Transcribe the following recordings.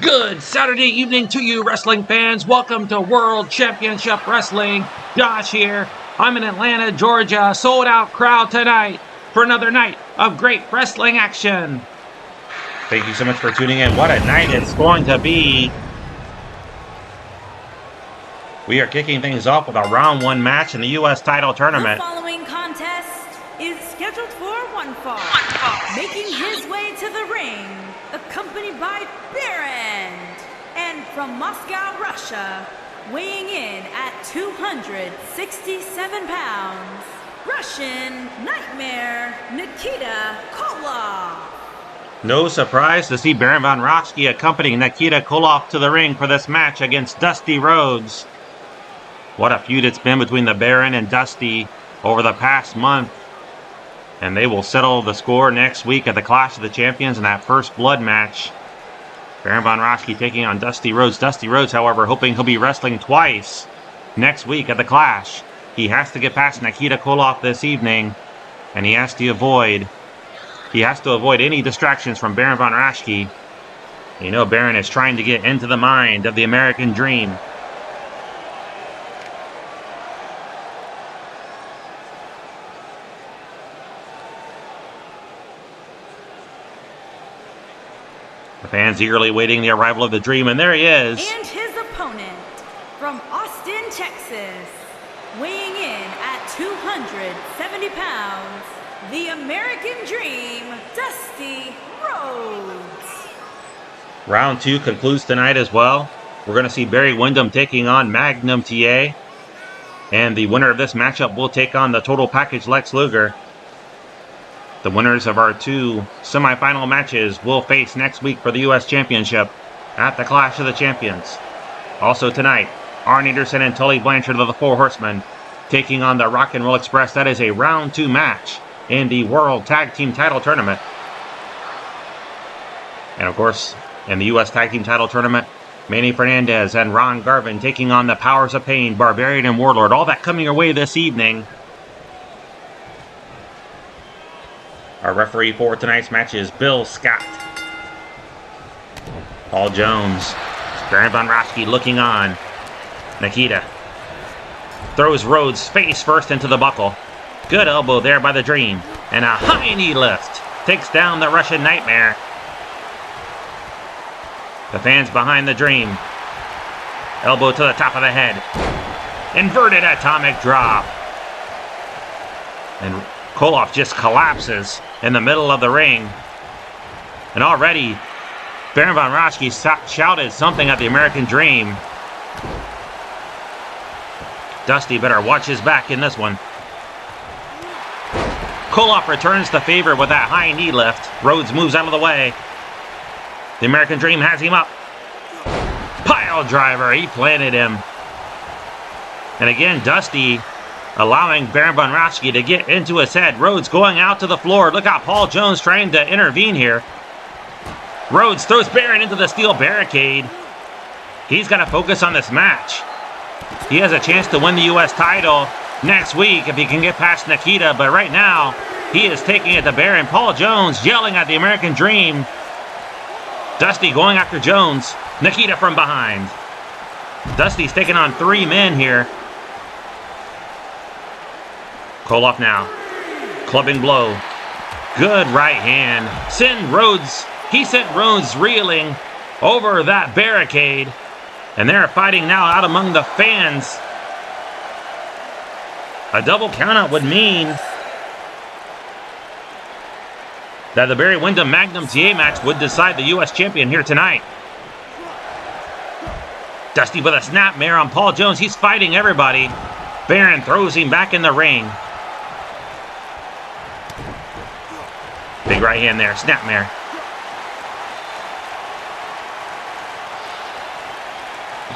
Good Saturday evening to you, wrestling fans. Welcome to World Championship Wrestling. Josh here. I'm in Atlanta, Georgia. Sold out crowd tonight for another night of great wrestling action. Thank you so much for tuning in. What a night it's going to be. We are kicking things off with a round one match in the U.S. title tournament. The following contest is scheduled for one fall. Making his way to the ring, accompanied by Baron. And from Moscow, Russia, weighing in at 267 pounds, Russian Nightmare, Nikita Koloff. No surprise to see Baron Von Raschke accompanying Nikita Koloff to the ring for this match against Dusty Rhodes. What a feud it's been between the Baron and Dusty over the past month. And they will settle the score next week at the Clash of the Champions in that first blood match. Baron Von Raschke taking on Dusty Rhodes. Dusty Rhodes, however, hoping he'll be wrestling twice next week at the Clash. He has to get past Nikita Koloff this evening, and he has to avoid any distractions from Baron Von Raschke. You know, Baron is trying to get into the mind of the American Dream. The fans eagerly waiting the arrival of the Dream, and there he is. And his opponent from Austin, Texas, weighing in at 270 pounds, the American Dream, Dusty Rhodes. Round two concludes tonight as well. We're going to see Barry Windham taking on Magnum TA. And the winner of this matchup will take on the Total Package Lex Luger. The winners of our two semifinal matches will face next week for the U.S. Championship at the Clash of the Champions. Also tonight, Arn Anderson and Tully Blanchard of the Four Horsemen taking on the Rock and Roll Express. That is a round two match in the World Tag Team Title Tournament. And of course, in the U.S. Tag Team Title Tournament, Manny Fernandez and Ron Garvin taking on the Powers of Pain, Barbarian and Warlord. All that coming your way this evening. Our referee for tonight's match is Bill Scott. Paul Jones. Baron Von Raschke looking on. Nikita throws Rhodes face first into the buckle. Good elbow there by the Dream. And a high knee lift takes down the Russian Nightmare. The fans behind the Dream. Elbow to the top of the head. Inverted atomic drop. And Koloff just collapses in the middle of the ring. And already, Baron Von Raschke shouted something at the American Dream. Dusty better watch his back in this one. Koloff returns the favor with that high knee lift. Rhodes moves out of the way. The American Dream has him up. Pile driver, he planted him. And again, Dusty allowing Baron Von Raschke to get into his head. Rhodes going out to the floor. Look out, Paul Jones trying to intervene here. Rhodes throws Baron into the steel barricade. He's got to focus on this match. He has a chance to win the U.S. title next week if he can get past Nikita, but right now, he is taking it to Baron. Paul Jones yelling at the American Dream. Dusty going after Jones. Nikita from behind. Dusty's taking on three men here. Koloff now. Clubbing blow. Good right hand. He sent Rhodes reeling over that barricade. And they're fighting now out among the fans. A double countout would mean that the Barry Windham Magnum TA match would decide the U.S. champion here tonight. Dusty with a snapmare on Paul Jones. He's fighting everybody. Baron throws him back in the ring. Big right hand there, snapmare.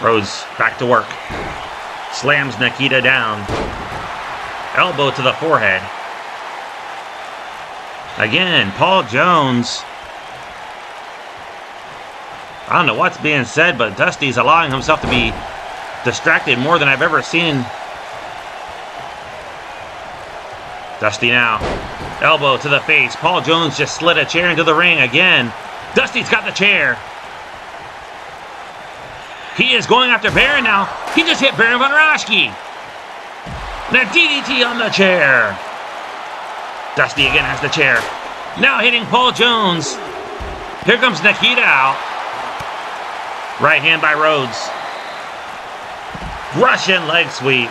Rhodes back to work. Slams Nikita down. Elbow to the forehead. Again, Paul Jones. I don't know what's being said, but Dusty's allowing himself to be distracted more than I've ever seen. Dusty now. Elbow to the face. Paul Jones just slid a chair into the ring again. Dusty's got the chair. He is going after Baron now. He just hit Baron von Raschke. The DDT on the chair. Dusty again has the chair. Now hitting Paul Jones. Here comes Nikita out. Right hand by Rhodes. Russian leg sweep.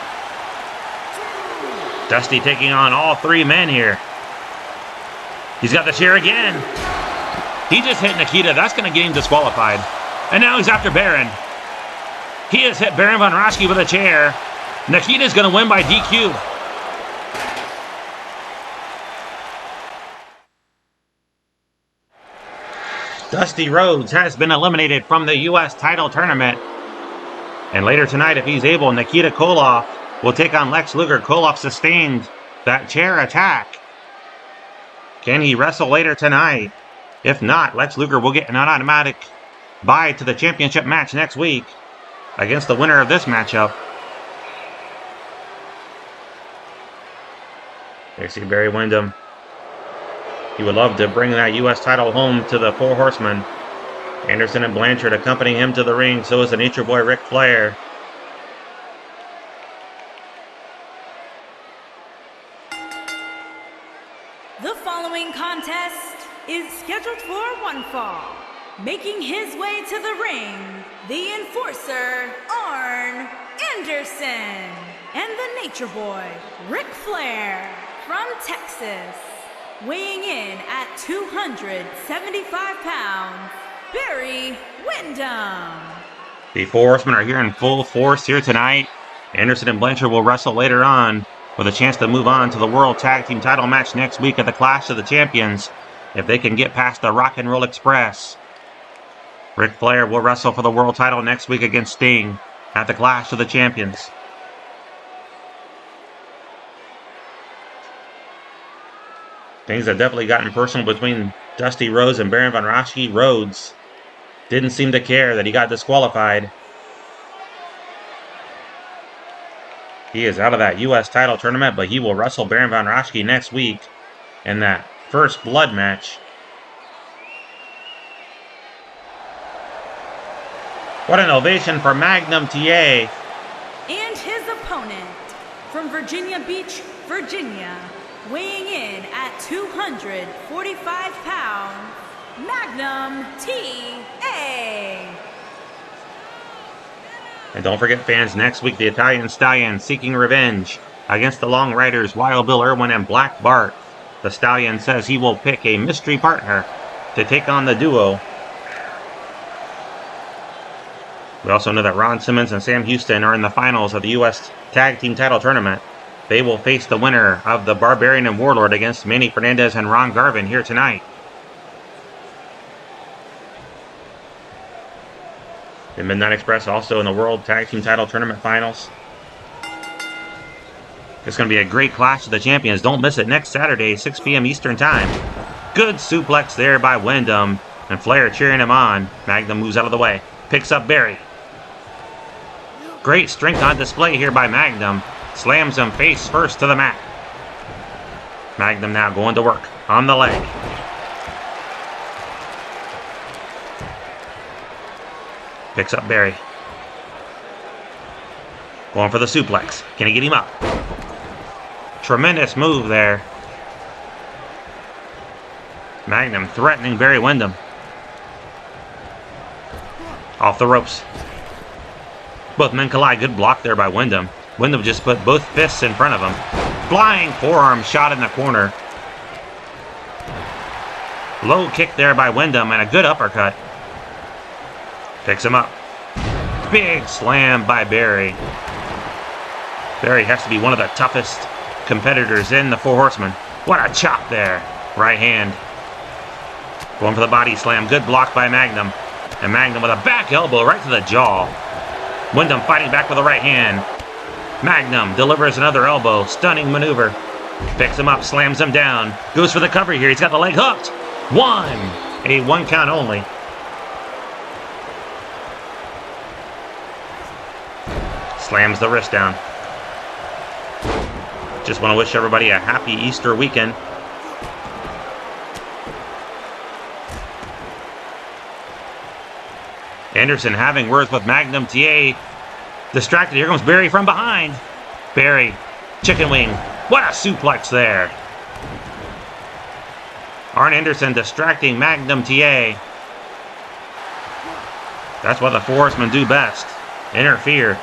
Dusty taking on all three men here. He's got the chair again. He just hit Nikita. That's going to get him disqualified. And now he's after Baron. He has hit Baron von Raschke with a chair. Nikita's going to win by DQ. Dusty Rhodes has been eliminated from the U.S. title tournament. And later tonight, if he's able, Nikita Koloff will take on Lex Luger. Koloff sustained that chair attack. Can he wrestle later tonight? If not, Lex Luger will get an automatic bye to the championship match next week against the winner of this matchup. There you see Barry Windham. He would love to bring that U.S. title home to the Four Horsemen. Anderson and Blanchard accompanying him to the ring. So is the Nature Boy Ric Flair. The following contest is scheduled for one fall. Making his way to the ring, the Enforcer, Arn Anderson, and the Nature Boy, Ric Flair, from Texas. Weighing in at 275 pounds, Barry Windham. The Four Horsemen are here in full force here tonight. Anderson and Blanchard will wrestle later on with a chance to move on to the World Tag Team title match next week at the Clash of the Champions if they can get past the Rock and Roll Express. Ric Flair will wrestle for the world title next week against Sting at the Clash of the Champions. Things have definitely gotten personal between Dusty Rhodes and Baron von Raschke. Rhodes didn't seem to care that he got disqualified. He is out of that U.S. title tournament, but he will wrestle Baron von Raschke next week in that first blood match. What an ovation for Magnum TA. And his opponent from Virginia Beach, Virginia, weighing in at 245 pounds, Magnum TA. And don't forget, fans, next week the Italian Stallion seeking revenge against the Long Riders, Wild Bill Irwin and Black Bart. The Stallion says he will pick a mystery partner to take on the duo. We also know that Ron Simmons and Sam Houston are in the finals of the U.S. Tag Team title tournament. They will face the winner of the Barbarian and Warlord against Manny Fernandez and Ron Garvin here tonight. The Midnight Express also in the World Tag Team title tournament finals. It's going to be a great Clash of the Champions. Don't miss it next Saturday, 6 p.m. Eastern Time. Good suplex there by Windham, and Flair cheering him on. Magnum moves out of the way. Picks up Barry. Great strength on display here by Magnum. Slams him face first to the mat. Magnum now going to work on the leg. Picks up Barry. Going for the suplex. Can he get him up? Tremendous move there. Magnum threatening Barry Windham. Off the ropes. Both men collide. Good block there by Windham. Windham just put both fists in front of him. Flying forearm shot in the corner. Low kick there by Windham and a good uppercut. Picks him up. Big slam by Barry. Barry has to be one of the toughest competitors in the Four Horsemen. What a chop there. Right hand. Going for the body slam. Good block by Magnum. And Magnum with a back elbow right to the jaw. Windham fighting back with the right hand. Magnum delivers another elbow. Stunning maneuver. Picks him up, slams him down. Goes for the cover here. He's got the leg hooked. One. A one count only. Slams the wrist down. Just want to wish everybody a happy Easter weekend. Anderson having words with Magnum TA. Distracted. Here comes Barry from behind. Barry, chicken wing. What a suplex there. Arn Anderson distracting Magnum TA. That's what the Four Horsemen do best. Interfere.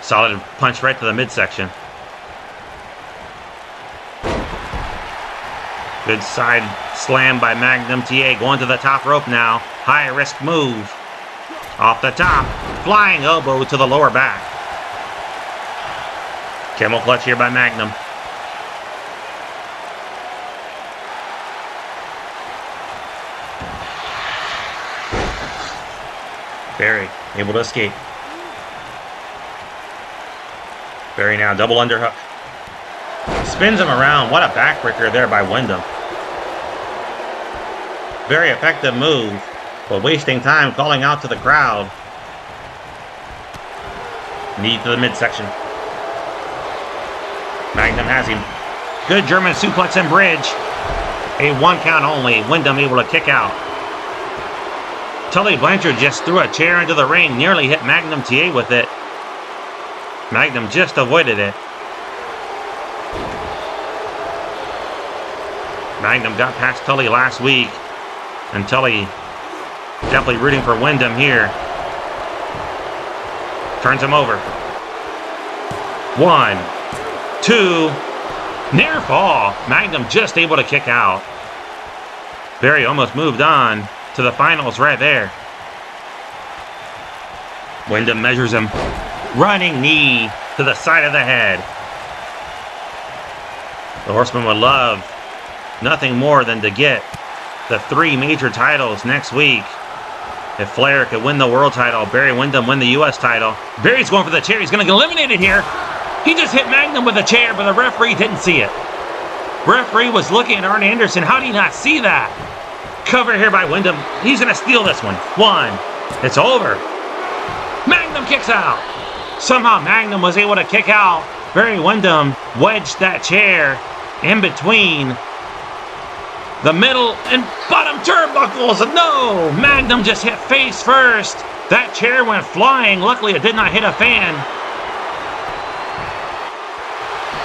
Solid punch right to the midsection. Good side slam by Magnum TA. Going to the top rope now. High risk move. Off the top. Flying elbow to the lower back. Camel clutch here by Magnum. Barry able to escape. Barry now double underhook. Spins him around. What a backbreaker there by Windham. Very effective move, but wasting time calling out to the crowd. Knee to the midsection. Magnum has him. Good German suplex and bridge. A 1 count only. Windham able to kick out. Tully Blanchard just threw a chair into the ring, nearly hit Magnum TA with it. Magnum just avoided it. Magnum got past Tully last week, and Tully definitely rooting for Windham here. Turns him over. 1, 2, near fall. Magnum just able to kick out. Barry almost moved on to the finals right there. Windham measures him. Running knee to the side of the head. The Horsemen would love nothing more than to get the 3 major titles next week. If Flair could win the world title, Barry Windham win the U.S. title. Barry's going for the chair. He's going to get eliminated here. He just hit Magnum with a chair, but the referee didn't see it. Referee was looking at Arn Anderson. How did he not see that? Cover here by Windham. He's going to steal this one. 1. It's over. Magnum kicks out. Somehow Magnum was able to kick out. Barry Windham wedged that chair in between the middle and bottom turnbuckles. No! Magnum just hit face first. That chair went flying. Luckily, it did not hit a fan.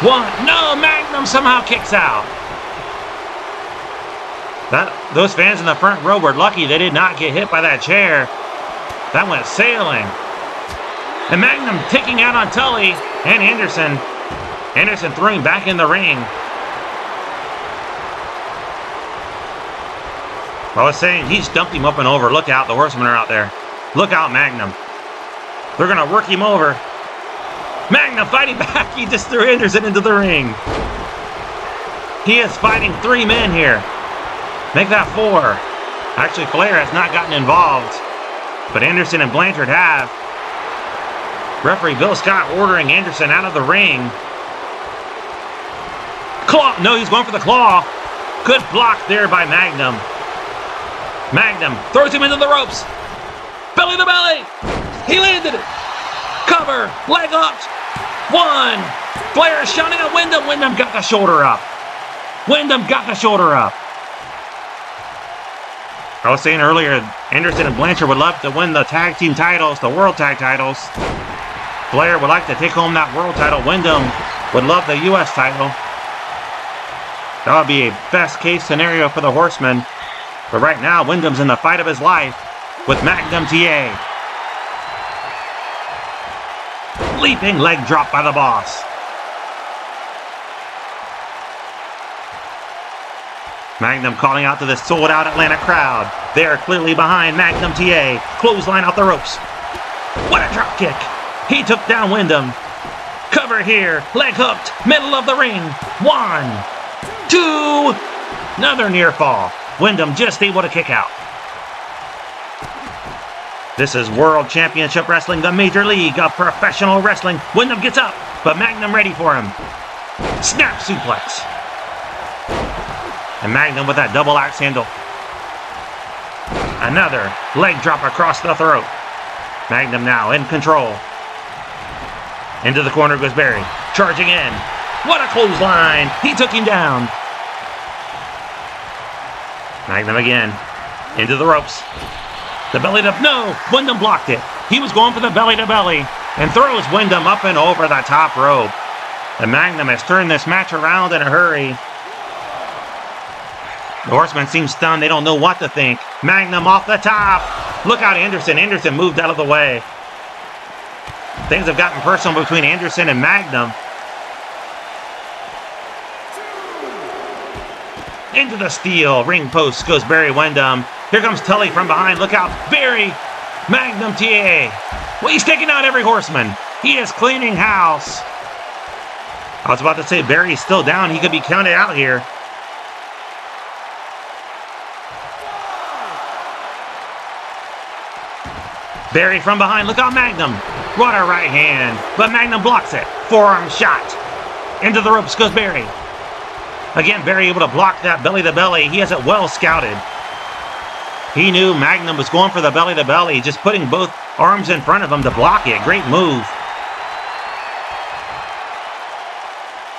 1. No! Magnum somehow kicks out. Those fans in the front row were lucky they did not get hit by that chair. That went sailing. And Magnum taking out on Tully and Anderson. Anderson throwing back in the ring. I was saying, he's dumped him up and over. Look out, the Horsemen are out there. Look out, Magnum. They're going to work him over. Magnum fighting back. He just threw Anderson into the ring. He is fighting 3 men here. Make that 4. Actually, Flair has not gotten involved, but Anderson and Blanchard have. Referee Bill Scott ordering Anderson out of the ring. Claw. No, he's going for the claw. Good block there by Magnum. Magnum throws him into the ropes. Belly to belly. He landed it. Cover. Leg hooked. 1. Flair is shouting at Windham. Windham got the shoulder up. Windham got the shoulder up. I was saying earlier, Anderson and Blanchard would love to win the tag team titles, the world tag titles. Flair would like to take home that world title. Windham would love the U.S. title. That would be a best case scenario for the Horsemen. But right now, Windham's in the fight of his life with Magnum TA. Leaping leg drop by the boss. Magnum calling out to this sold-out Atlanta crowd. They are clearly behind Magnum TA. Clothesline out the ropes. What a drop kick. He took down Windham. Cover here. Leg hooked. Middle of the ring. 1, 2. Another near fall. Windham just able to kick out. This is World Championship Wrestling, the Major League of Professional Wrestling. Windham gets up, but Magnum ready for him. Snap suplex. And Magnum with that double axe handle. Another leg drop across the throat. Magnum now in control. Into the corner goes Barry. Charging in. What a clothesline. He took him down. Magnum again. Into the ropes. The belly to... No! Windham blocked it. He was going for the belly to belly. And throws Windham up and over the top rope. The Magnum has turned this match around in a hurry. The Horsemen seem stunned. They don't know what to think. Magnum off the top. Look out, Anderson. Anderson moved out of the way. Things have gotten personal between Anderson and Magnum. Into the steel. Ring post goes Barry Windham. Here comes Tully from behind. Look out. Barry. Magnum TA. Well, he's taking out every Horseman. He is cleaning house. I was about to say Barry's still down. He could be counted out here. Barry from behind. Look out, Magnum. What a right hand. But Magnum blocks it. Forearm shot. Into the ropes goes Barry. Again, Barry able to block that belly to belly. He has it well scouted. He knew Magnum was going for the belly to belly, just putting both arms in front of him to block it. Great move.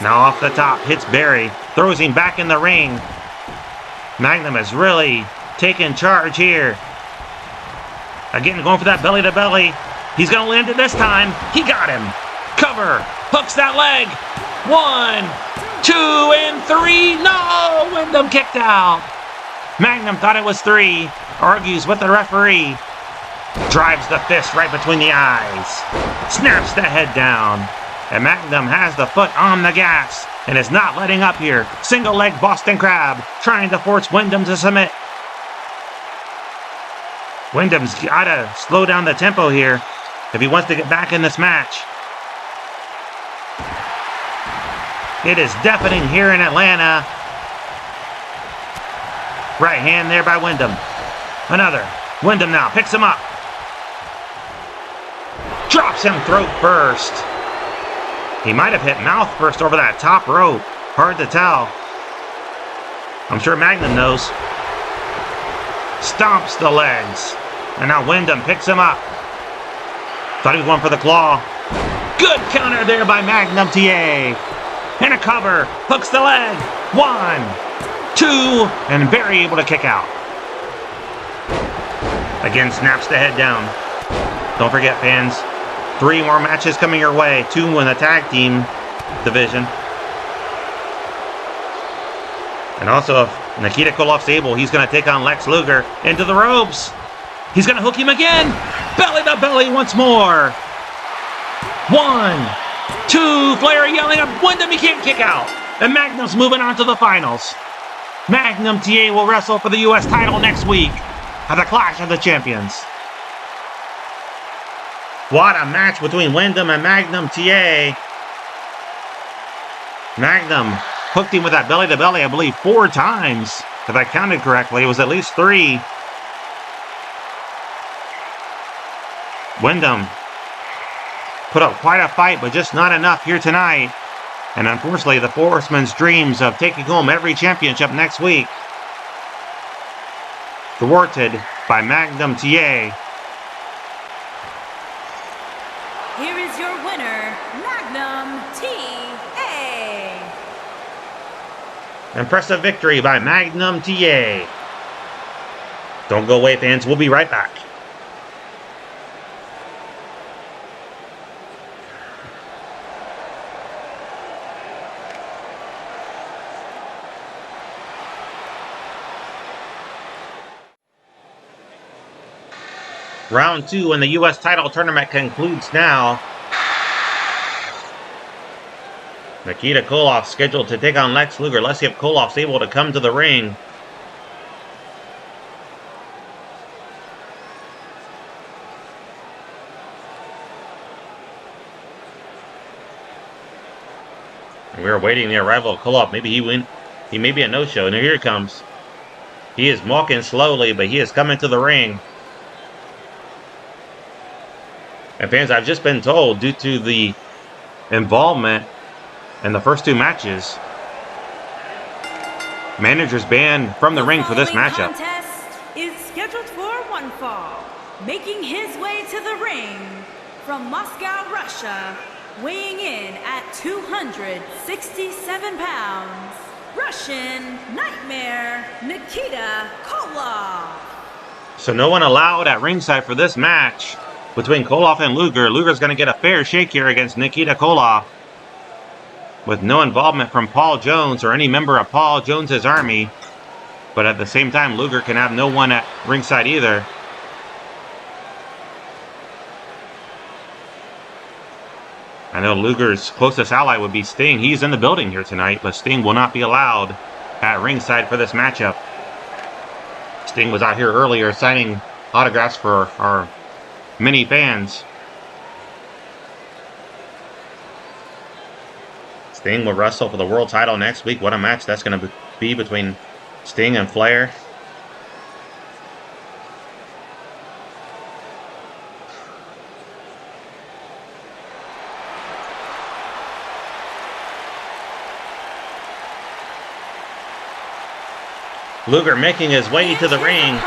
Now off the top, hits Barry, throws him back in the ring. Magnum has really taken charge here. Again, going for that belly to belly. He's going to land it this time. He got him. Cover. Hooks that leg. 1, 2, and 3. No! Windham kicked out. Magnum thought it was 3. Argues with the referee. Drives the fist right between the eyes. Snaps the head down. And Magnum has the foot on the gas and is not letting up here. Single leg Boston Crab trying to force Windham to submit. Windham's got to slow down the tempo here if he wants to get back in this match. It is deafening here in Atlanta. Right hand there by Windham. Another. Windham now picks him up. Drops him throat first. He might have hit mouth first over that top rope. Hard to tell. I'm sure Magnum knows. Stomps the legs. And now Windham picks him up. Thought he was going for the claw. Good counter there by Magnum TA. And a cover. Hooks the leg. 1, 2, and Barry able to kick out. Again, snaps the head down. Don't forget, fans, 3 more matches coming your way. 2 in the tag team division. And also, if Nikita Koloff's able, he's going to take on Lex Luger into the ropes. He's going to hook him again. Belly to belly once more. 1, 2. Flair yelling at Windham. He can't kick out. And Magnum's moving on to the finals. Magnum TA will wrestle for the U.S. title next week at the Clash of the Champions. What a match between Windham and Magnum TA. Magnum hooked him with that belly to belly, I believe, 4 times. If I counted correctly, it was at least 3. Windham put up quite a fight, but just not enough here tonight. And unfortunately, the Horsemen's dreams of taking home every championship next week thwarted by Magnum TA. Here is your winner, Magnum TA. Impressive victory by Magnum TA. Don't go away, fans. We'll be right back. Round 2 in the U.S. title tournament concludes now. Nikita Koloff scheduled to take on Lex Luger. Let's see if Koloff's able to come to the ring. We're awaiting the arrival of Koloff. Maybe he may be a no-show. Now here he comes. He is walking slowly, but he is coming to the ring. And fans, I've just been told, due to the involvement in the first 2 matches, manager's banned from the ring for this matchup. The contest is scheduled for 1 fall. Making his way to the ring from Moscow, Russia, weighing in at 267 pounds, Russian Nightmare, Nikita Koloff. So no one allowed at ringside for this match between Koloff and Luger. Luger's going to get a fair shake here against Nikita Koloff, with no involvement from Paul Jones or any member of Paul Jones's army. But at the same time, Luger can have no one at ringside either. I know Luger's closest ally would be Sting. He's in the building here tonight, but Sting will not be allowed at ringside for this matchup. Sting was out here earlier signing autographs for our many fans. Sting will wrestle for the world title next week. What a match that's going to be between Sting and Flair. Luger making his way to the ring.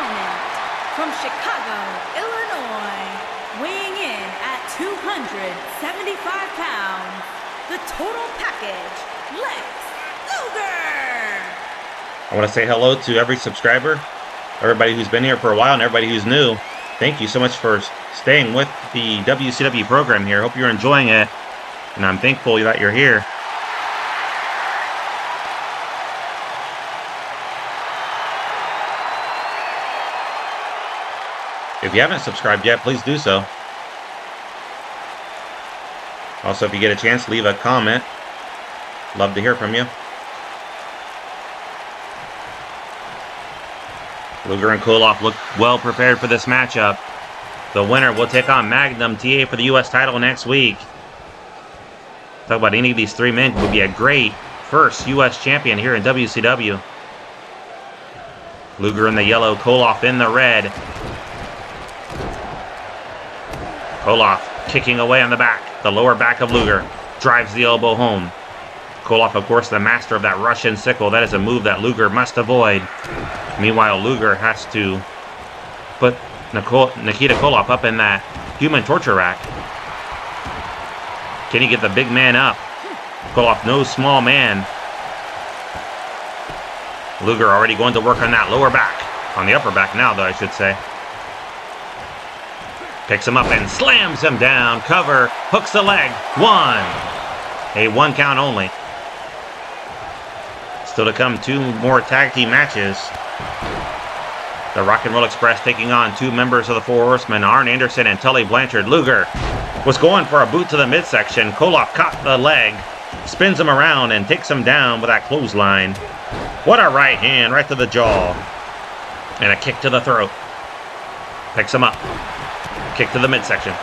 From Chicago, Illinois, weighing in at 275 pounds, the total package, Lex Luger. I want to say hello to every subscriber, everybody who's been here for a while, and everybody who's new. Thank you so much for staying with the WCW program here. Hope you're enjoying it, and I'm thankful that you're here. If you haven't subscribed yet, please do so. Also, if you get a chance, leave a comment. Love to hear from you. Luger and Koloff look well prepared for this matchup. The winner will take on Magnum TA for the U.S. title next week. Talk about any of these three men would be a great first U.S. champion here in WCW. Luger in the yellow, Koloff in the red. Koloff kicking away on the back. The lower back of Luger drives the elbow home. Koloff, of course, the master of that Russian sickle. That is a move that Luger must avoid. Meanwhile, Luger has to put Nikita Koloff up in that human torture rack. Can he get the big man up? Koloff, no small man. Luger already going to work on that lower back. On the upper back now, though, I should say. Picks him up and slams him down. Cover. Hooks the leg. One. A 1 count only. Still to come, 2 more tag team matches. The Rock and Roll Express taking on 2 members of the Four Horsemen, Arn Anderson and Tully Blanchard. Luger was going for a boot to the midsection. Koloff caught the leg, spins him around, and takes him down with that clothesline. What a right hand, right to the jaw. And a kick to the throat. Picks him up. Kick to the midsection.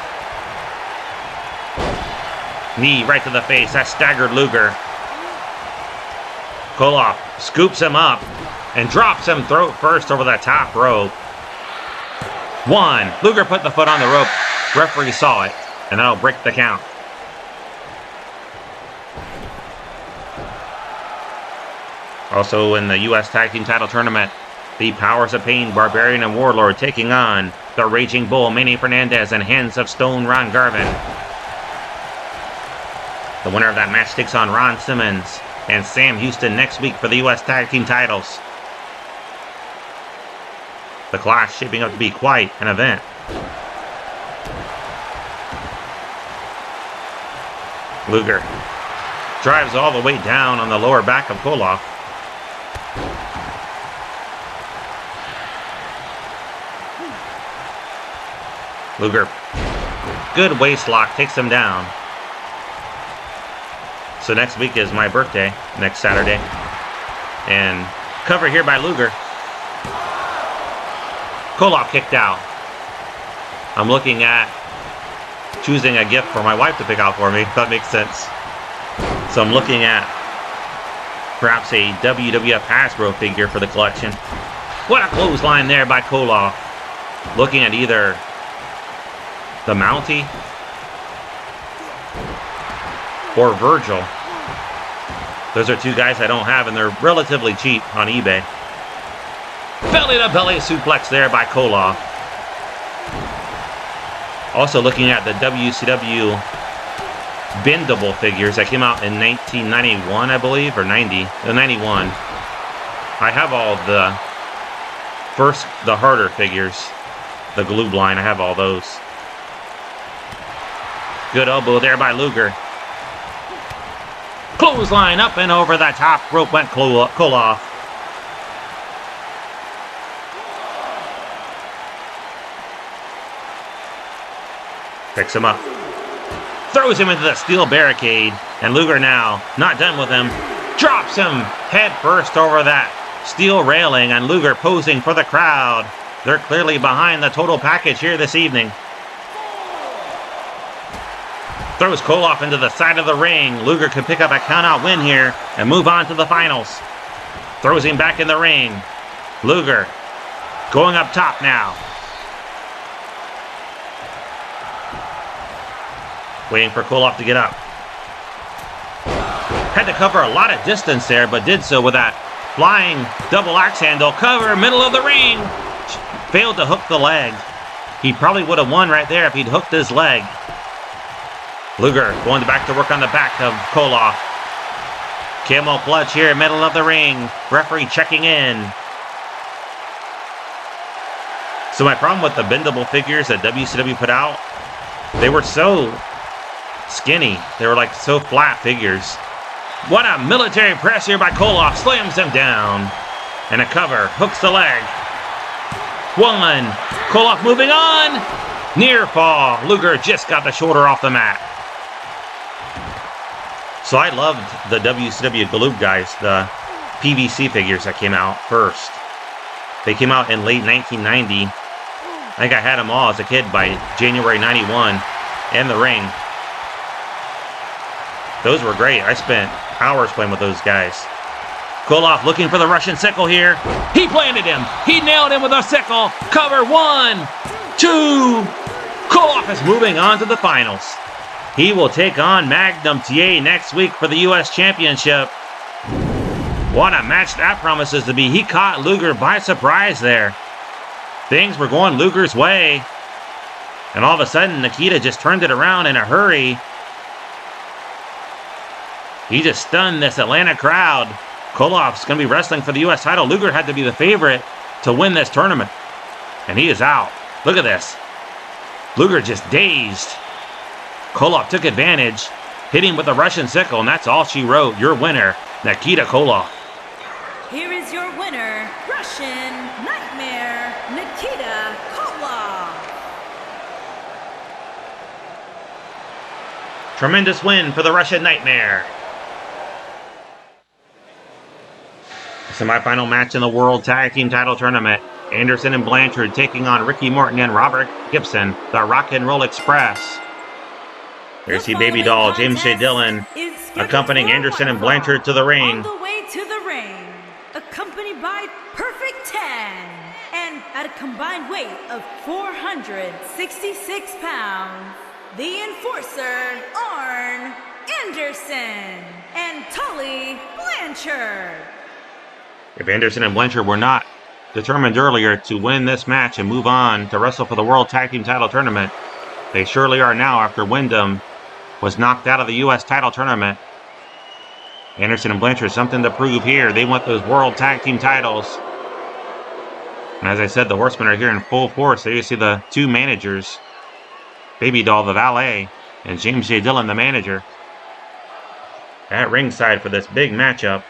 Knee right to the face. That staggered Luger. Koloff scoops him up and drops him throat first over the top rope. 1. Luger put the foot on the rope. Referee saw it, and that'll break the count. Also in the U.S. Tag Team Title Tournament, the Powers of Pain, Barbarian and Warlord taking on the Raging Bull, Manny Fernandez, and Hands of Stone, Ron Garvin. The winner of that match takes on Ron Simmons and Sam Houston next week for the U.S. Tag Team titles. The clash shaping up to be quite an event. Luger drives all the way down on the lower back of Koloff. Luger, good waist lock, takes him down. So next week is my birthday, next Saturday. And cover here by Luger. Koloff kicked out. I'm looking at choosing a gift for my wife to pick out for me, if that makes sense. So I'm looking at perhaps a WWF Hasbro figure for the collection. What a clothesline there by Koloff. Looking at either the Mountie or Virgil. Those are 2 guys I don't have, and they're relatively cheap on eBay. Belly to belly suplex there by Koloff. Also looking at the WCW bendable figures that came out in 1991, I believe, or 90. 91. I have all the harder figures. The glue blind, I have all those. Good elbow there by Luger. Clothesline up and over the top rope went Koloff. Picks him up. Throws him into the steel barricade. And Luger now, not done with him, drops him head first over that steel railing. And Luger posing for the crowd. They're clearly behind the total package here this evening. Throws Koloff into the side of the ring. Luger could pick up a count-out win here and move on to the finals. Throws him back in the ring. Luger going up top now. Waiting for Koloff to get up. Had to cover a lot of distance there, but did so with that flying double axe handle. Cover, middle of the ring. Failed to hook the leg. He probably would have won right there if he'd hooked his leg. Luger going back to work on the back of Koloff. Camel clutch here, middle of the ring. Referee checking in. So my problem with the bendable figures that WCW put out, they were so skinny. They were like so flat figures. What a military press here by Koloff. Slams him down. And a cover. Hooks the leg. One. Koloff moving on. Near fall. Luger just got the shoulder off the mat. So I loved the WCW Galoob guys, the PVC figures that came out first. They came out in late 1990. I think I had them all as a kid by January 91 in the ring. Those were great. I spent hours playing with those guys. Koloff looking for the Russian sickle here. He planted him. He nailed him with a sickle. Cover 1, 2. Koloff is moving on to the finals. He will take on Magnum TA next week for the U.S. Championship. What a match that promises to be. He caught Luger by surprise there. Things were going Luger's way. And all of a sudden, Nikita just turned it around in a hurry. He just stunned this Atlanta crowd. Koloff's going to be wrestling for the U.S. title. Luger had to be the favorite to win this tournament. And he is out. Look at this. Luger just dazed. Koloff took advantage, hit him with a Russian sickle, and that's all she wrote. Your winner, Nikita Koloff. Here is your winner, Russian Nightmare, Nikita Koloff. Tremendous win for the Russian Nightmare. Semi-final match in the World Tag Team Title Tournament. Anderson and Blanchard taking on Ricky Morton and Robert Gibson, the Rock and Roll Express. There's the Baby Doll, James J. Dillon, accompanying Anderson and Blanchard to the ring. On the way to the ring, accompanied by Perfect 10, and at a combined weight of 466 pounds, the Enforcer, Arn Anderson, and Tully Blanchard. If Anderson and Blanchard were not determined earlier to win this match and move on to wrestle for the World Tag Team Title Tournament, they surely are now after Windham was knocked out of the U.S. title tournament. Anderson and Blanchard, something to prove here. They want those World Tag Team titles. And as I said, the Horsemen are here in full force. There you see the two managers. Baby Doll, the valet, and James J. Dillon, the manager, at ringside for this big matchup.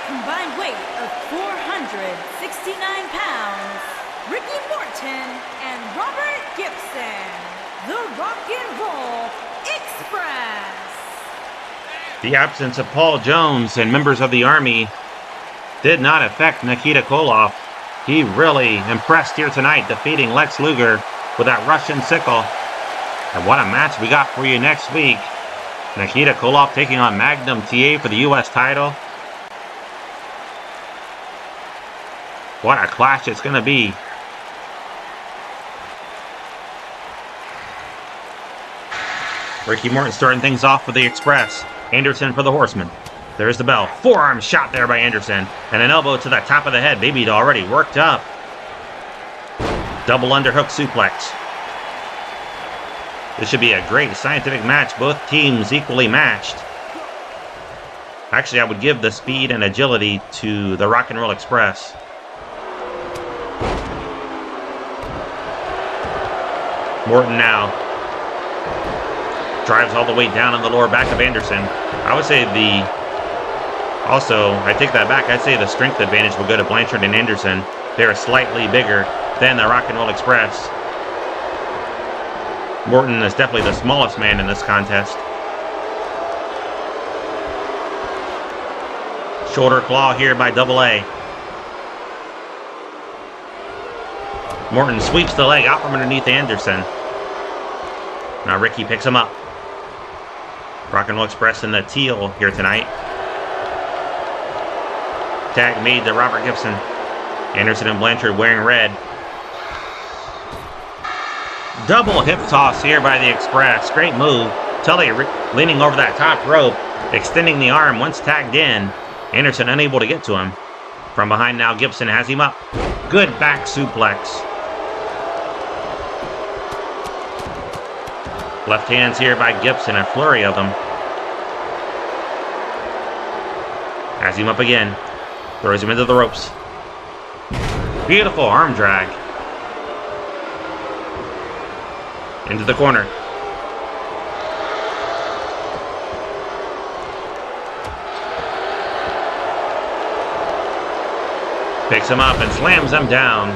Combined weight of 469 pounds, Ricky Morton and Robert Gibson, the Rock and Roll Express. The absence of Paul Jones and members of the Army did not affect Nikita Koloff. He really impressed here tonight, defeating Lex Luger with that Russian sickle. And what a match we got for you next week. Nikita Koloff taking on Magnum TA for the U.S. title. What a clash it's going to be. Ricky Morton starting things off for the Express. Anderson for the Horsemen. There's the bell. Forearm shot there by Anderson. And an elbow to the top of the head. Baby doll already worked up. Double underhook suplex. This should be a great scientific match. Both teams equally matched. Actually, I would give the speed and agility to the Rock and Roll Express. Morton now drives all the way down on the lower back of Anderson. I would say I take that back. I'd say the strength advantage will go to Blanchard and Anderson. They're slightly bigger than the Rock and Roll Express. Morton is definitely the smallest man in this contest. Shoulder claw here by Double A. Morton sweeps the leg out from underneath Anderson. Now Ricky picks him up. Rock and Roll Express in the teal here tonight. Tag made to Robert Gibson. Anderson and Blanchard wearing red. Double hip toss here by the Express. Great move. Tully leaning over that top rope, extending the arm once tagged in. Anderson unable to get to him. From behind now, Gibson has him up. Good back suplex. Left hands here by Gibson, a flurry of them. Has him up again. Throws him into the ropes. Beautiful arm drag. Into the corner. Picks him up and slams him down.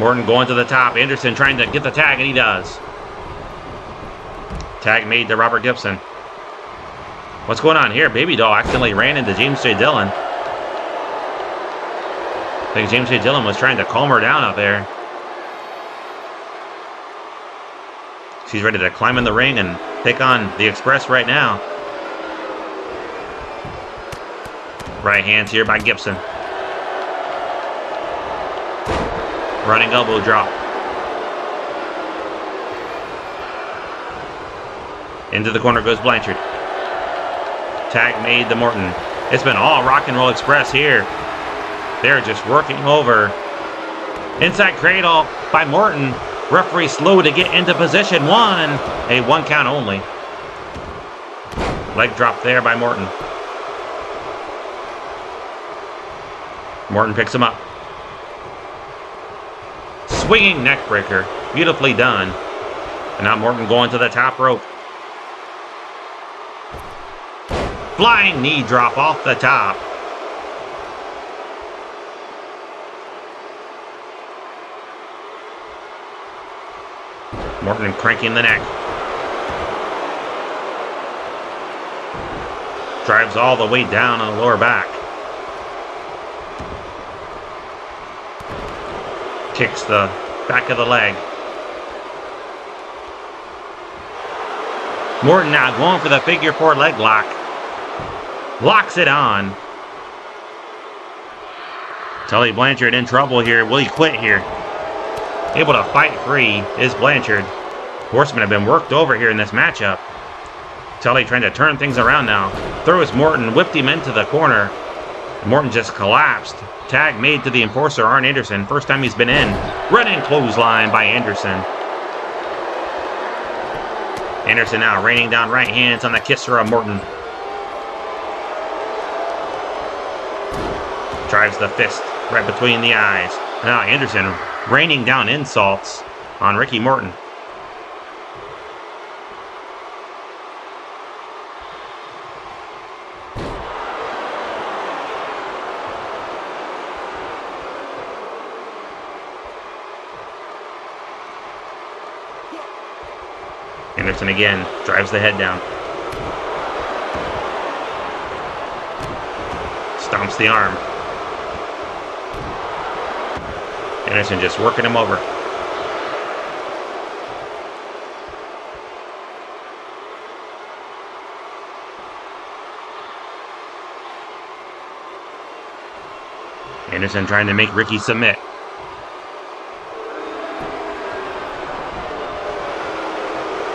Morton going to the top. Anderson trying to get the tag, and he does. Tag made to Robert Gibson. What's going on here? Baby Doll accidentally ran into James J. Dillon. I think James J. Dillon was trying to calm her down out there. She's ready to climb in the ring and take on the Express right now. Right hands here by Gibson. Running elbow drop. Into the corner goes Blanchard. Tag made to Morton. It's been all Rock and Roll Express here. They're just working over. Inside cradle by Morton. Referee slow to get into position. A one count only. Leg drop there by Morton. Morton picks him up. Swinging neck breaker. Beautifully done. And now Morton going to the top rope. Flying knee drop off the top. Morton cranking the neck. Drives all the way down on the lower back. Kicks the back of the leg. Morton now going for the figure four leg lock. Locks it on. Tully Blanchard in trouble here. Will he quit here? Able to fight free is Blanchard. Horsemen have been worked over here in this matchup. Tully trying to turn things around now. Throws Morton, whipped him into the corner. Morton just collapsed. Tag made to the enforcer, Arn Anderson. First time he's been in. Running clothesline by Anderson. Anderson now raining down right hands on the kisser of Morton. Drives the fist right between the eyes. Now Anderson raining down insults on Ricky Morton. Anderson again drives the head down. Stomps the arm. Anderson just working him over. Anderson trying to make Ricky submit.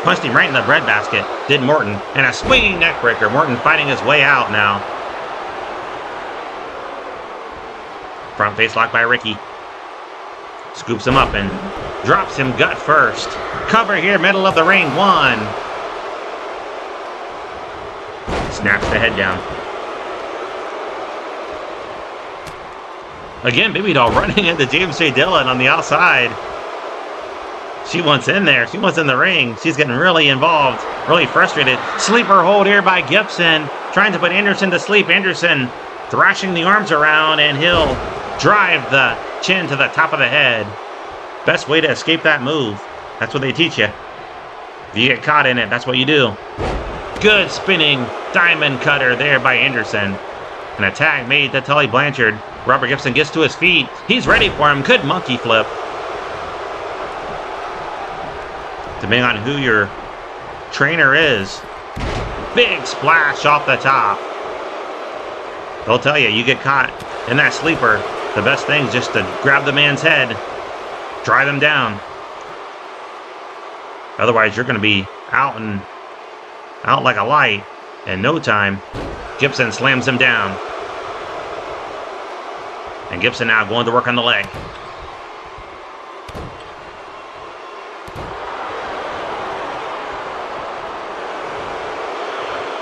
Punched him right in the breadbasket. Did Morton. And a swinging neckbreaker. Morton fighting his way out now. Front face lock by Ricky. Scoops him up and drops him gut first. Cover here, middle of the ring. 1. Snaps the head down. Again, Baby Doll running into James J. Dillon on the outside. She wants in there. She wants in the ring. She's getting really involved. Really frustrated. Sleeper hold here by Gibson. Trying to put Anderson to sleep. Anderson thrashing the arms around, and he'll drive the chin to the top of the head. Best way to escape that move. That's what they teach you. If you get caught in it, that's what you do. Good spinning diamond cutter there by Anderson. And a tag made to Tully Blanchard. Robert Gibson gets to his feet. He's ready for him. Good monkey flip. Depending on who your trainer is. Big splash off the top. They'll tell you, you get caught in that sleeper, the best thing is just to grab the man's head, drive him down. Otherwise, you're going to be out like a light in no time. Gibson slams him down. And Gibson now going to work on the leg.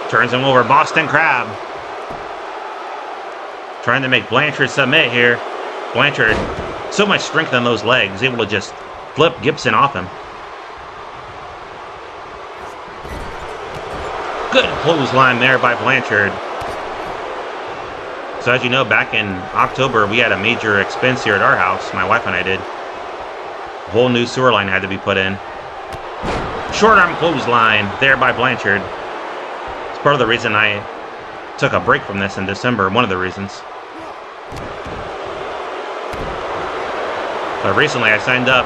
Turns him over. Boston Crab. Trying to make Blanchard submit here. Blanchard, so much strength on those legs, able to just flip Gibson off him. Good clothesline there by Blanchard. So as you know, back in October, we had a major expense here at our house. My wife and I did. A whole new sewer line had to be put in. Short arm clothesline there by Blanchard. It's part of the reason I took a break from this in December. One of the reasons. But recently I signed up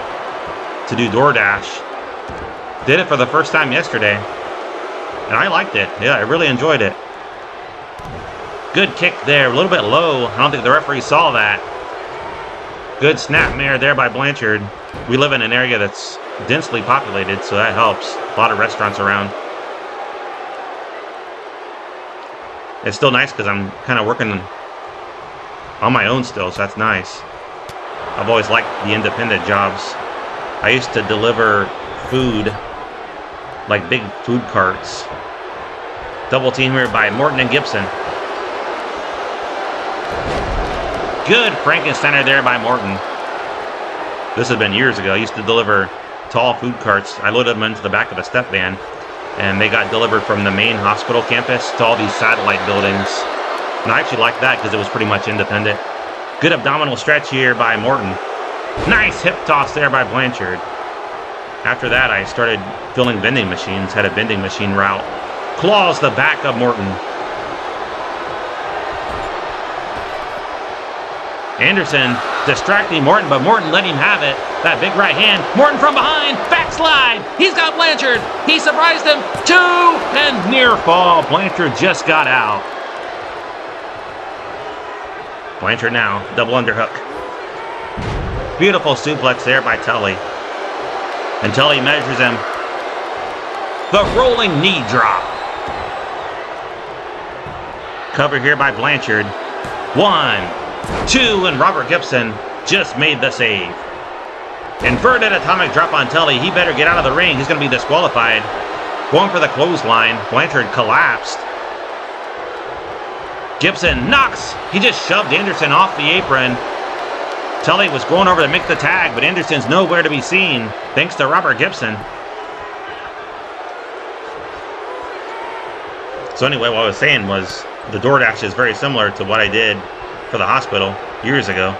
to do DoorDash. Did it for the first time yesterday. And I liked it. Yeah, I really enjoyed it. Good kick there. A little bit low. I don't think the referee saw that. Good snapmare there by Blanchard. We live in an area that's densely populated, so that helps. A lot of restaurants around. It's still nice because I'm kind of working on my own still, so that's nice. I've always liked the independent jobs. I used to deliver food, like big food carts. Double team here by Morton and Gibson. Good Frankensteiner there by Morton. This has been years ago. I used to deliver tall food carts. I loaded them into the back of a step van, and they got delivered from the main hospital campus to all these satellite buildings. And I actually liked that because it was pretty much independent. Good abdominal stretch here by Morton. Nice hip toss there by Blanchard. After that, I started filling vending machines, had a vending machine route. Claws the back of Morton. Anderson distracting Morton, but Morton let him have it. That big right hand. Morton from behind. Backslide. He's got Blanchard. He surprised him. 2 and near fall. Blanchard just got out. Blanchard now. Double underhook. Beautiful suplex there by Tully. And Tully measures him. The rolling knee drop. Cover here by Blanchard. 1, 2, and Robert Gibson just made the save. Inverted atomic drop on Tully. He better get out of the ring. He's going to be disqualified. Going for the clothesline. Blanchard collapsed. Gibson knocks. He just shoved Anderson off the apron. Tully was going over to make the tag, but Anderson's nowhere to be seen, thanks to Robert Gibson. So anyway, what I was saying was the DoorDash is very similar to what I did for the hospital years ago.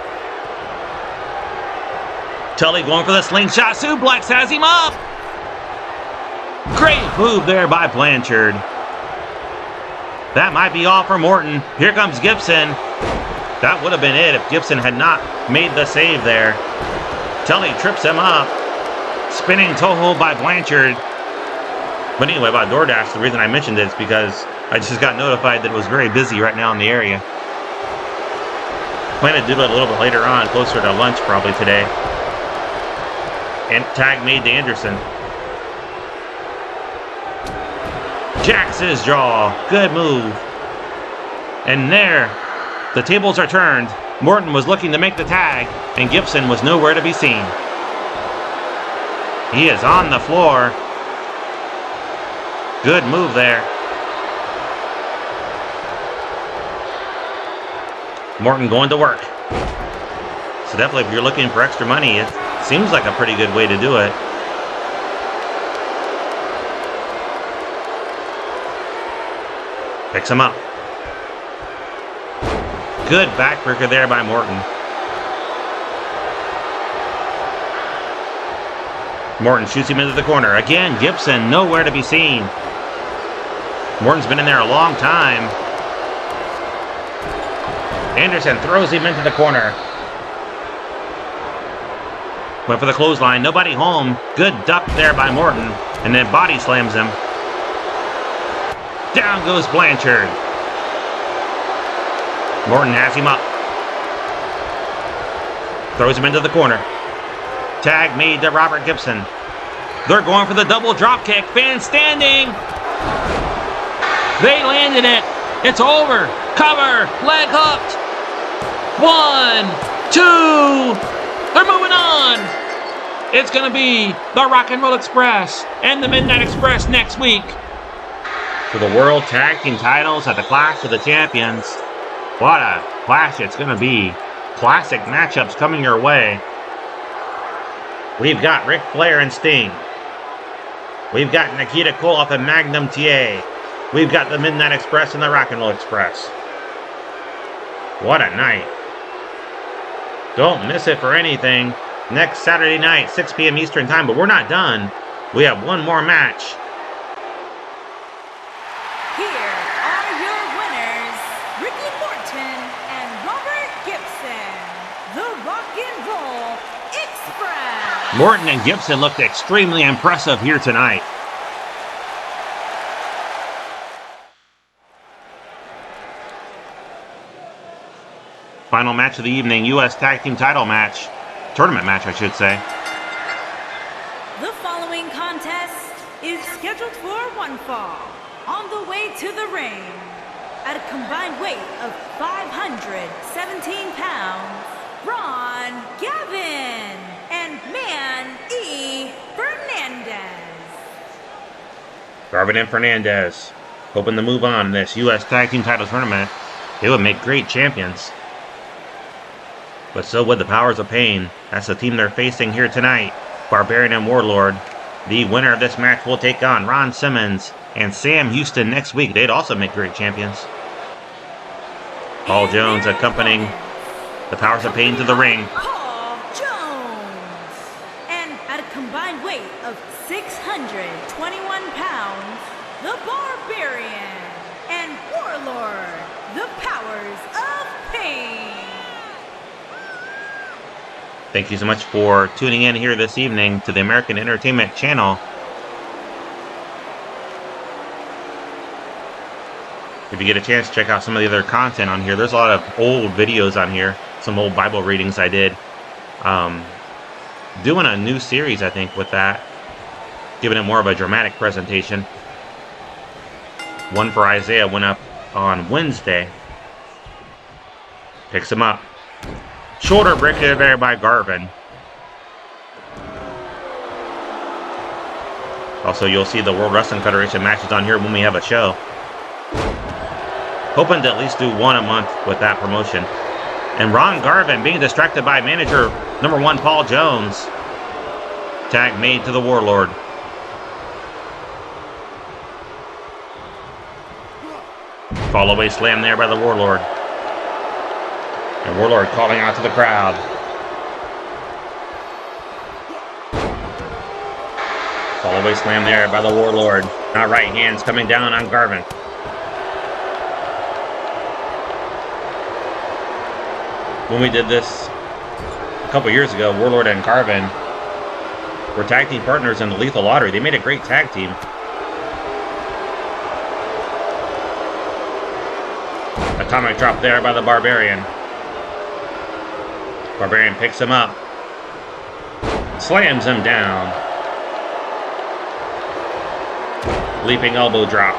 Tully going for the slingshot suplex, has him up. Great move there by Blanchard. That might be all for Morton. Here comes Gibson. That would have been it if Gibson had not made the save there. Tully trips him up. Spinning toe hold by Blanchard. But anyway, about DoorDash, the reason I mentioned it is because I just got notified that it was very busy right now in the area. Plan to do it a little bit later on, closer to lunch probably today. And tag made to Anderson. Jacks his jaw. Good move. And there, the tables are turned. Morton was looking to make the tag, and Gibson was nowhere to be seen. He is on the floor. Good move there. Morton going to work. So definitely if you're looking for extra money, it seems like a pretty good way to do it. Picks him up. Good backbreaker there by Morton. Morton shoots him into the corner. Again, Gibson nowhere to be seen. Morton's been in there a long time. Anderson throws him into the corner. Went for the clothesline. Nobody home. Good duck there by Morton. And then body slams him. Down goes Blanchard. Morton has him up. Throws him into the corner. Tag made to Robert Gibson. They're going for the double drop kick. Fans standing. They landed it. It's over. Cover. Leg hooked. 1, 2. They're moving on. It's going to be the Rock and Roll Express and the Midnight Express next week for the World Tag Team titles at the Clash of the Champions. What a clash it's going to be. Classic matchups coming your way. We've got Ric Flair and Sting. We've got Nikita Koloff and Magnum TA. We've got the Midnight Express and the Rock and Roll Express. What a night. Don't miss it for anything. Next Saturday night, 6 p.m. Eastern Time, but we're not done. We have one more match. Here are your winners, Ricky Morton and Robert Gibson, the Rock and Roll Express. Morton and Gibson looked extremely impressive here tonight. Final match of the evening, U.S. Tag Team title match. Tournament match, I should say. The following contest is scheduled for one fall. On the way to the ring, at a combined weight of 517 pounds, Ron Garvin and Manny Fernandez. Garvin and Fernandez hoping to move on in this U.S. Tag Team title tournament. They would make great champions. But so would the Powers of Pain. That's the team they're facing here tonight. Barbarian and Warlord. The winner of this match will take on Ron Simmons and Sam Houston next week. They'd also make great champions. Paul Jones accompanying the Powers of Pain to the ring. Paul Jones. And at a combined weight of 621 pounds, the Barbarian and Warlord, the Powers of Pain. Thank you so much for tuning in here this evening to the American Entertainment Channel. If you get a chance, check out some of the other content on here. There's a lot of old videos on here. Some old Bible readings I did. Doing a new series, I think, with that. Giving it more of a dramatic presentation. One for Isaiah went up on Wednesday. Picks him up. Shoulder breaker there by Garvin. Also, you'll see the World Wrestling Federation matches on here when we have a show. Hoping to at least do one a month with that promotion. And Ron Garvin being distracted by manager number 1 Paul Jones. Tag made to the Warlord. Fall away slam there by the Warlord. And Warlord calling out to the crowd. Fall away slam there by the Warlord. Now right hands coming down on Garvin. When we did this a couple years ago, Warlord and Garvin were tag team partners in the Lethal Lottery. They made a great tag team. Atomic drop there by the Barbarian. Barbarian picks him up. Slams him down. Leaping elbow drop.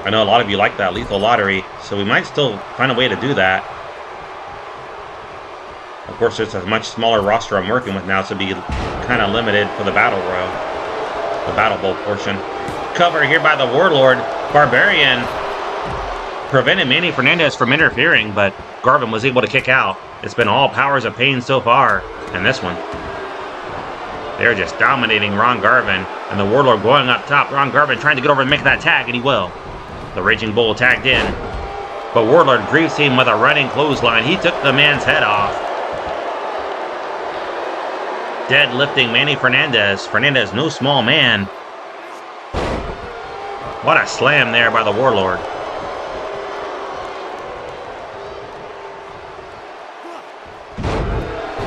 I know a lot of you like that lethal lottery, so we might still find a way to do that. Of course, it's a much smaller roster I'm working with now, so it'll be kind of limited for the Battle Royal. The Battle Bowl portion. Cover here by the Warlord. Barbarian prevented Manny Fernandez from interfering, but Garvin was able to kick out. It's been all powers of pain so far, and this one. They're just dominating Ron Garvin, and the Warlord going up top. Ron Garvin trying to get over and make that tag, and he will. The Raging Bull tagged in, but Warlord greaves him with a running clothesline. He took the man's head off. Deadlifting Manny Fernandez. Fernandez, no small man. What a slam there by the Warlord.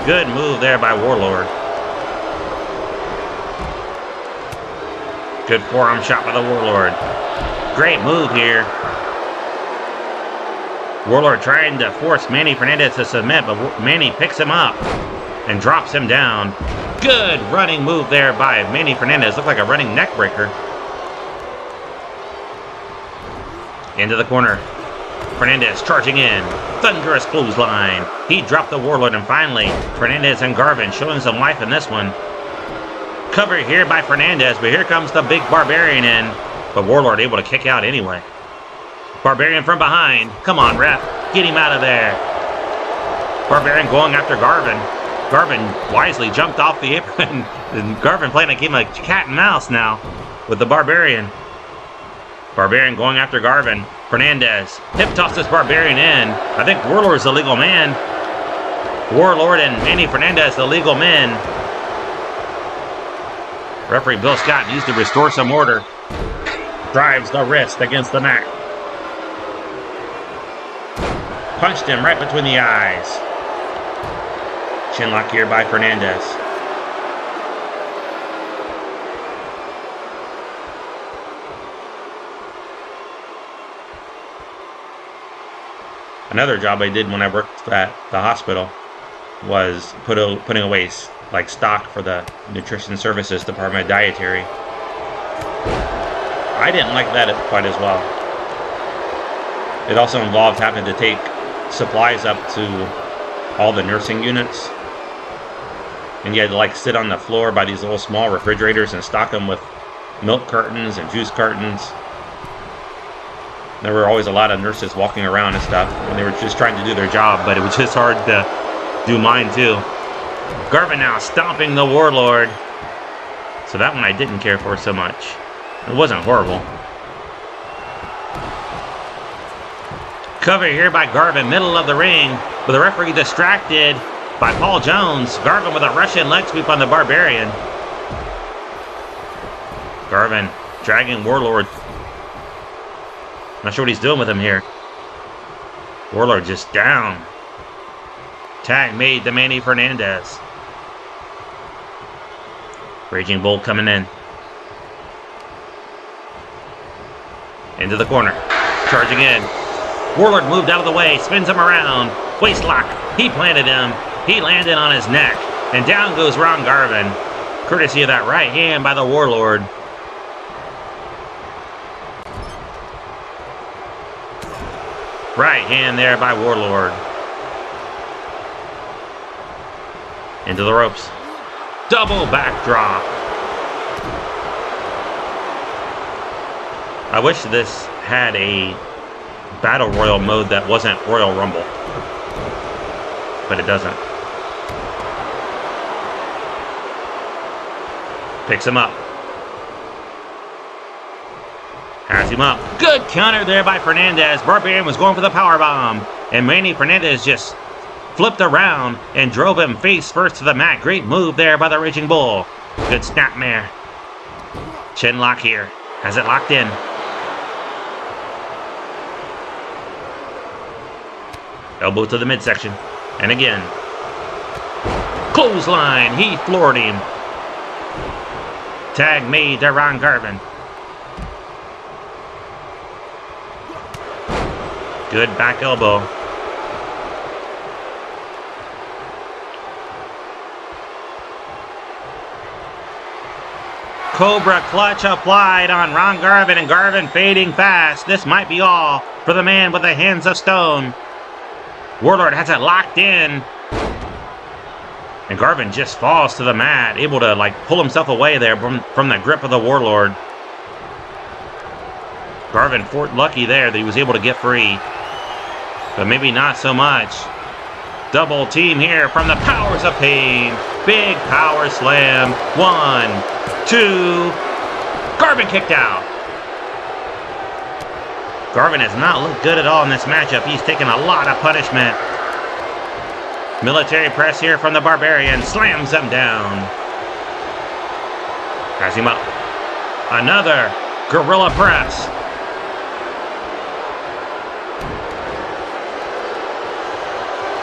Good move there by Warlord. Good forearm shot by the Warlord. Great move here. Warlord trying to force Manny Fernandez to submit, but Manny picks him up and drops him down. Good running move there by Manny Fernandez. Looked like a running neck breaker. Into the corner. Fernandez charging in. Thunderous clothesline. He dropped the Warlord, and finally, Fernandez and Garvin showing some life in this one. Cover here by Fernandez, but here comes the big Barbarian in. But Warlord able to kick out anyway. Barbarian from behind. Come on, ref. Get him out of there. Barbarian going after Garvin. Garvin wisely jumped off the apron. And Garvin playing a game of cat and mouse now with the Barbarian. Barbarian going after Garvin. Fernandez hip tosses Barbarian in. I think Warlord's the legal man. Warlord and Manny Fernandez the legal men. Referee Bill Scott needs to restore some order. Drives the wrist against the mat. Punched him right between the eyes. Chinlock here by Fernandez. Another job I did when I worked at the hospital was putting away like stock for the nutrition services department, dietary. I didn't like that quite as well. It also involved having to take supplies up to all the nursing units, and you had to like sit on the floor by these little small refrigerators and stock them with milk cartons and juice cartons. There were always a lot of nurses walking around and stuff, and they were just trying to do their job, but it was just hard to do mine too. Garvin now stomping the Warlord. So that one I didn't care for so much. It wasn't horrible. Cover here by Garvin, middle of the ring, with the referee distracted by Paul Jones. Garvin with a Russian leg sweep on the Barbarian. Garvin dragging Warlord. Not sure what he's doing with him here. Warlord just down. Tag made to Manny Fernandez. Raging Bull coming in. Into the corner. Charging in. Warlord moved out of the way. Spins him around. Waist lock. He planted him. He landed on his neck. And down goes Ron Garvin. Courtesy of that right hand by the Warlord. Right hand there by Warlord. Into the ropes. Double backdrop. I wish this had a Battle Royal mode that wasn't Royal Rumble. But it doesn't. Picks him up. Has him up. Good counter there by Fernandez. Barbarian was going for the powerbomb. And Manny Fernandez just flipped around and drove him face first to the mat. Great move there by the Raging Bull. Good snapmare. Chin lock here. Has it locked in. Elbow to the midsection. And again. Clothesline. He floored him. Tag made to Ron Garvin. Good back elbow. Cobra clutch applied on Ron Garvin, and Garvin fading fast. This might be all for the man with the hands of stone. Warlord has it locked in. And Garvin just falls to the mat, able to like pull himself away there from the grip of the Warlord. Garvin lucky there that he was able to get free. But maybe not so much. Double team here from the Powers of Pain. Big power slam. 1, 2. Garvin kicked out. Garvin has not looked good at all in this matchup. He's taken a lot of punishment. Military press here from the Barbarian. Slams him down. Has him up. Another gorilla press.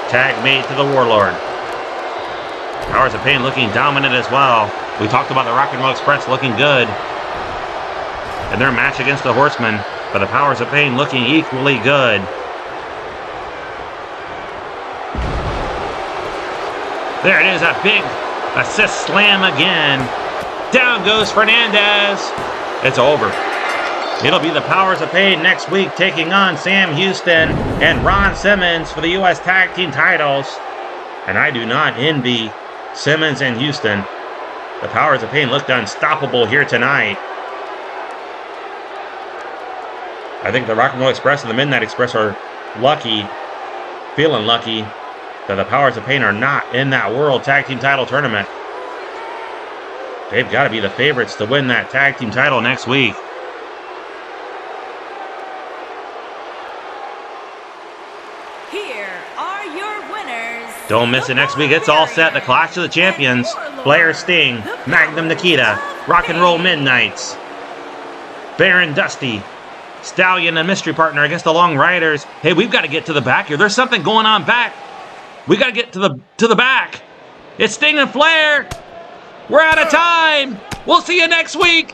Tag made to the Warlord. Powers of Pain looking dominant as well. We talked about the Rock and Roll Express looking good in their match against the Horsemen, but the Powers of Pain looking equally good. There it is, a big assist slam again. Down goes Fernandez. It's over. It'll be the Powers of Pain next week taking on Sam Houston and Ron Simmons for the U.S. Tag Team titles. And I do not envy Simmons and Houston. The Powers of Pain looked unstoppable here tonight. I think the Rock and Roll Express and the Midnight Express are lucky, feeling lucky, that the Powers of Pain are not in that World Tag Team title tournament. They've got to be the favorites to win that Tag Team title next week. Don't miss it next week. It's all set. The Clash of the Champions. Flair Sting. Magnum Nikita. Rock and Roll Midnights. Baron Dusty. Stallion and Mystery Partner against the Long Riders. Hey, we've got to get to the back here. There's something going on back. We got to get to the back. It's Sting and Flair. We're out of time. We'll see you next week.